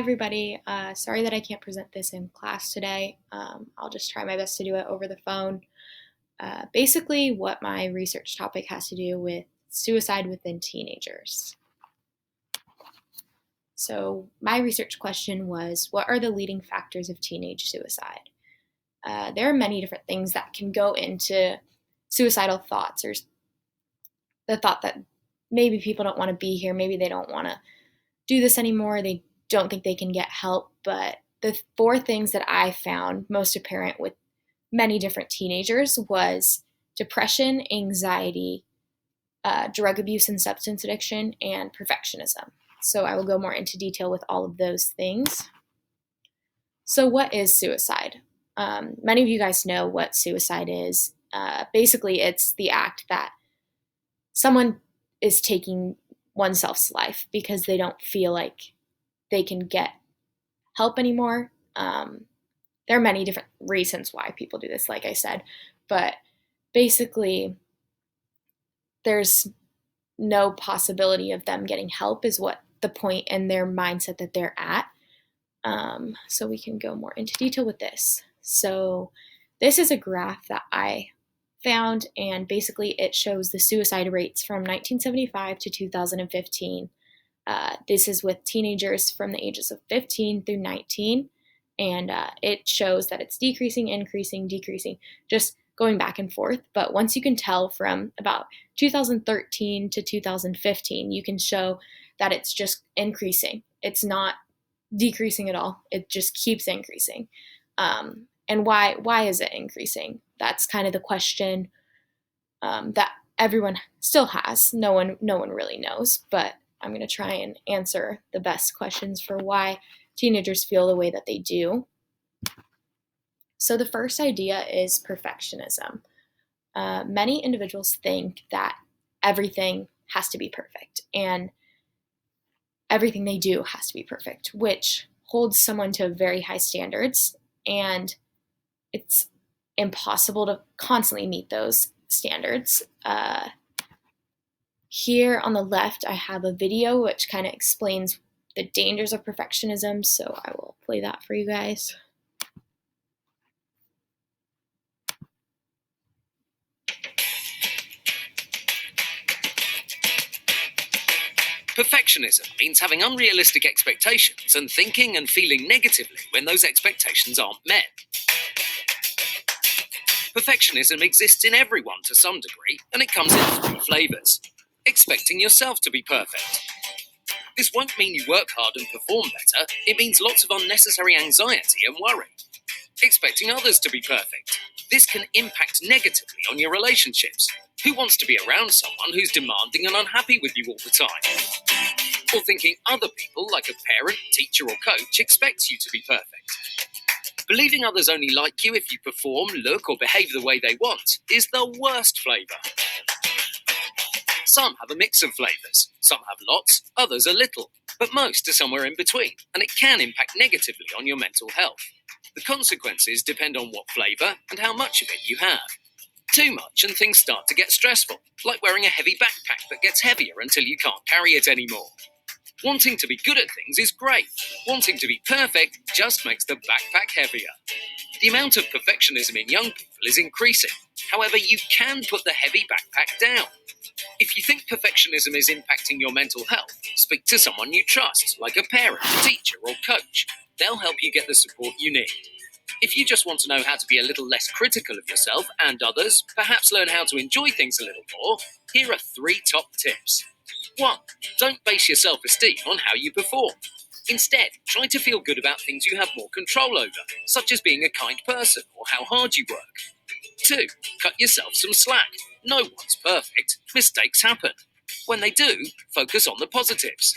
everybody. Sorry that I can't present this in class today. I'll just try my best to do it over the phone. Basically, what my research topic has to do with suicide within teenagers. So, my research question was, what are the leading factors of teenage suicide? There are many different things that can go into suicidal thoughts, or the thought that maybe people don't want to be here, maybe they don't want to do this anymore, they don't think they can get help. But the four things that I found most apparent with many different teenagers was depression, anxiety, drug abuse and substance addiction, and perfectionism. So I will go more into detail with all of those things. So what is suicide? Many of you guys know what suicide is. Basically, it's the act that someone is taking oneself's life because they don't feel like they can get help anymore. There are many different reasons why people do this, like I said, but basically there's no possibility of them getting help is what the point in their mindset that they're at. So we can go more into detail with this. So this is a graph that I found, and basically it shows the suicide rates from 1975 to 2015. This is with teenagers from the ages of 15 through 19, and it shows that it's decreasing, increasing, decreasing, just going back and forth. But once you can tell from about 2013 to 2015, you can show that it's just increasing. It's not decreasing at all. It just keeps increasing. And why is it increasing? That's kind of the question that everyone still has. No one really knows, but I'm going to try and answer the best questions for why teenagers feel the way that they do. So the first idea is perfectionism. Many individuals think that everything has to be perfect and everything they do has to be perfect, which holds someone to very high standards, and it's impossible to constantly meet those standards. Here on the left, I have a video which kind of explains the dangers of perfectionism, so I will play that for you guys. Perfectionism means having unrealistic expectations and thinking and feeling negatively when those expectations aren't met. Perfectionism exists in everyone to some degree, and it comes in three flavours. Expecting yourself to be perfect. This won't mean you work hard and perform better, it means lots of unnecessary anxiety and worry. Expecting others to be perfect. This can impact negatively on your relationships. Who wants to be around someone who's demanding and unhappy with you all the time? Or thinking other people, like a parent, teacher or coach, expects you to be perfect. Believing others only like you if you perform, look or behave the way they want is the worst flavour. Some have a mix of flavours. Some have lots, others a little, but most are somewhere in between, and it can impact negatively on your mental health. The consequences depend on what flavour and how much of it you have. Too much and things start to get stressful, like wearing a heavy backpack that gets heavier until you can't carry it anymore. Wanting to be good at things is great. Wanting to be perfect just makes the backpack heavier. The amount of perfectionism in young people is increasing. However, you can put the heavy backpack down. If you think perfectionism is impacting your mental health, speak to someone you trust, like a parent, teacher, or coach. They'll help you get the support you need. If you just want to know how to be a little less critical of yourself and others, perhaps learn how to enjoy things a little more, here are 3 top tips. 1. Don't base your self-esteem on how you perform. Instead, try to feel good about things you have more control over, such as being a kind person or how hard you work. 2. Cut yourself some slack. No one's perfect. Mistakes happen. When they do, focus on the positives.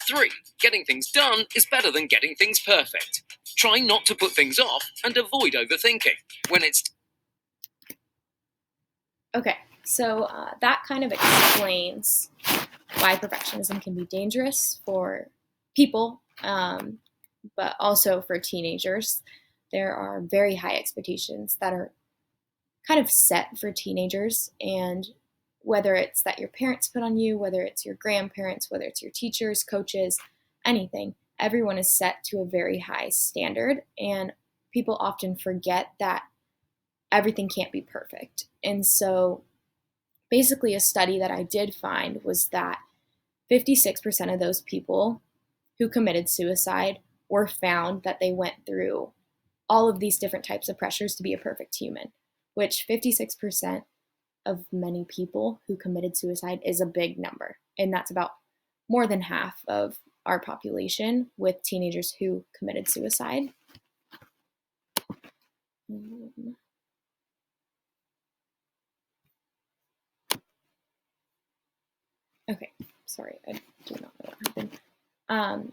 3. Getting things done is better than getting things perfect. Try not to put things off and avoid overthinking. When it's... Okay, so that kind of explains why perfectionism can be dangerous for people, but also for teenagers. There are very high expectations that are kind of set for teenagers, and whether it's that your parents put on you, whether it's your grandparents, whether it's your teachers, coaches, anything, everyone is set to a very high standard, and people often forget that everything can't be perfect. And so, basically, a study that I did find was that 56% of those people who committed suicide were found that they went through all of these different types of pressures to be a perfect human, which 56% of many people who committed suicide is a big number. And that's about more than half of our population with teenagers who committed suicide. Okay, sorry, I do not know what happened.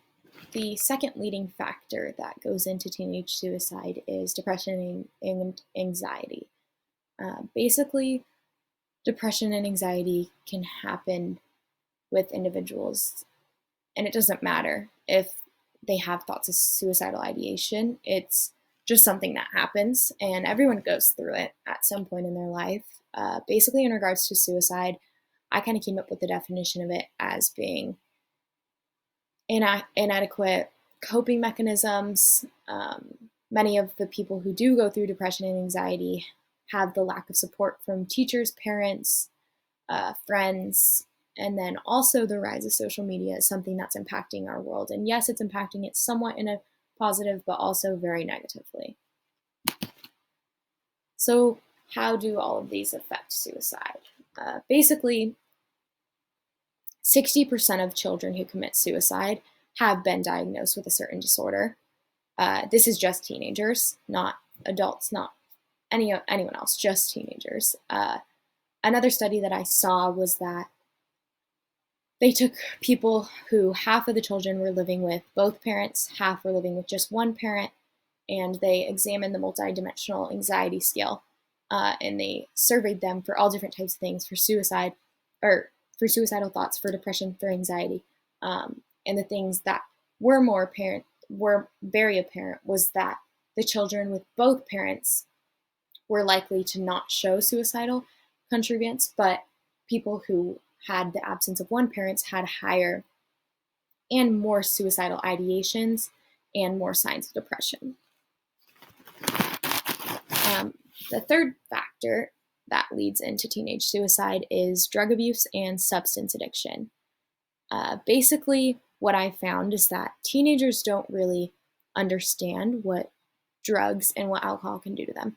The second leading factor that goes into teenage suicide is depression and anxiety. Basically, depression and anxiety can happen with individuals, and it doesn't matter if they have thoughts of suicidal ideation. It's just something that happens, and everyone goes through it at some point in their life. Basically, in regards to suicide, I kind of came up with the definition of it as being inadequate coping mechanisms. Many of the people who do go through depression and anxiety have the lack of support from teachers, parents, friends, and then also the rise of social media is something that's impacting our world. And yes, it's impacting it somewhat in a positive, but also very negatively. So, how do all of these affect suicide? Basically, 60% of children who commit suicide have been diagnosed with a certain disorder. This is just teenagers, not adults, not anyone else, just teenagers. Another study that I saw was that they took people who half of the children were living with both parents, half were living with just one parent, and they examined the multidimensional anxiety scale, and they surveyed them for all different types of things, for suicide, or for suicidal thoughts, for depression, for anxiety. And the things that were very apparent was that the children with both parents were likely to not show suicidal contrivance, but people who had the absence of one parent had higher and more suicidal ideations and more signs of depression. The third factor that leads into teenage suicide is drug abuse and substance addiction. Basically, what I found is that teenagers don't really understand what drugs and what alcohol can do to them.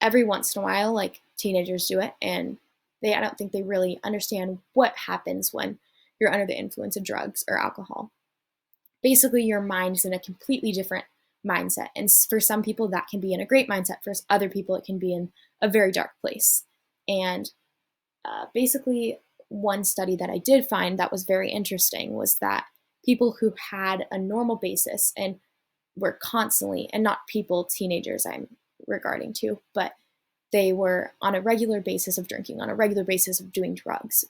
Every once in a while, like, teenagers do it, and I don't think they really understand what happens when you're under the influence of drugs or alcohol. Basically, your mind is in a completely different mindset. And for some people, that can be in a great mindset. For other people, it can be in a very dark place. And basically, one study that I did find that was very interesting was that people who had a normal basis and were constantly, and not people, teenagers I'm regarding to, but they were on a regular basis of drinking, on a regular basis of doing drugs.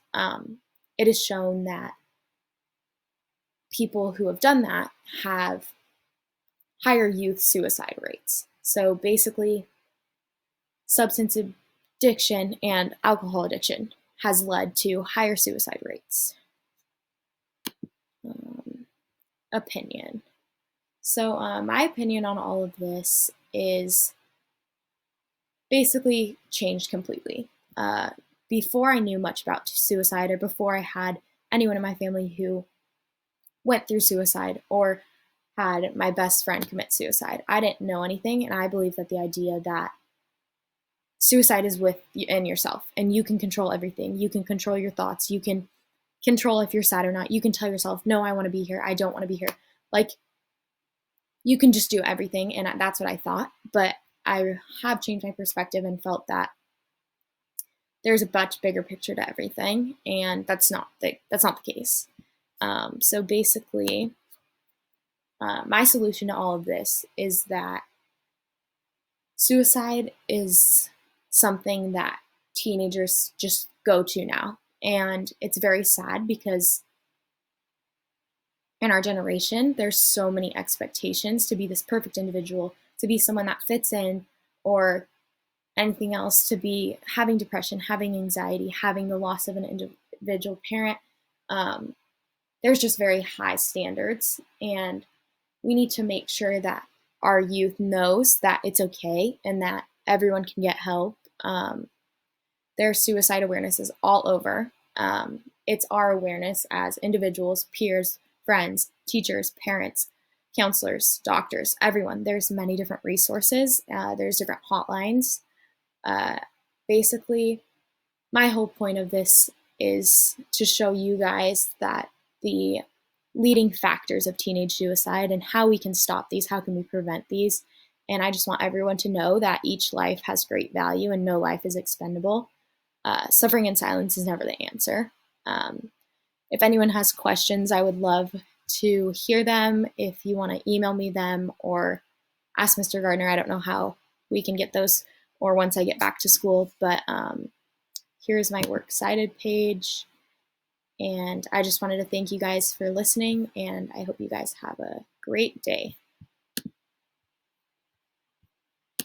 It is shown that people who have done that have higher youth suicide rates. So basically, substance addiction and alcohol addiction has led to higher suicide rates. Opinion. So my opinion on all of this is basically changed completely. Before I knew much about suicide, or before I had anyone in my family who went through suicide or had my best friend commit suicide, I didn't know anything, and I believe that the idea that suicide is within yourself, and you can control everything. You can control your thoughts. You can control if you're sad or not. You can tell yourself, no, I want to be here. I don't want to be here. Like, you can just do everything, and that's what I thought. But I have changed my perspective and felt that there's a much bigger picture to everything, and that's not the case. So basically, my solution to all of this is that suicide is something that teenagers just go to now. And it's very sad because in our generation, there's so many expectations to be this perfect individual, to be someone that fits in, or anything else, to be having depression, having anxiety, having the loss of an individual parent. there's just very high standards, and we need to make sure that our youth knows that it's okay and that everyone can get help. There's suicide awareness is all over. It's our awareness as individuals, peers, friends, teachers, parents, counselors, doctors, everyone. There's many different resources. There's different hotlines. Uh, Basically, my whole point of this is to show you guys that the leading factors of teenage suicide and how we can stop these, how can we prevent these. And I just want everyone to know that each life has great value and no life is expendable. Suffering in silence is never the answer. If anyone has questions, I would love to hear them. If you want to email me them or ask Mr. Gardner, I don't know how we can get those or once I get back to school, but here's my Works Cited page. And I just wanted to thank you guys for listening, and I hope you guys have a great day.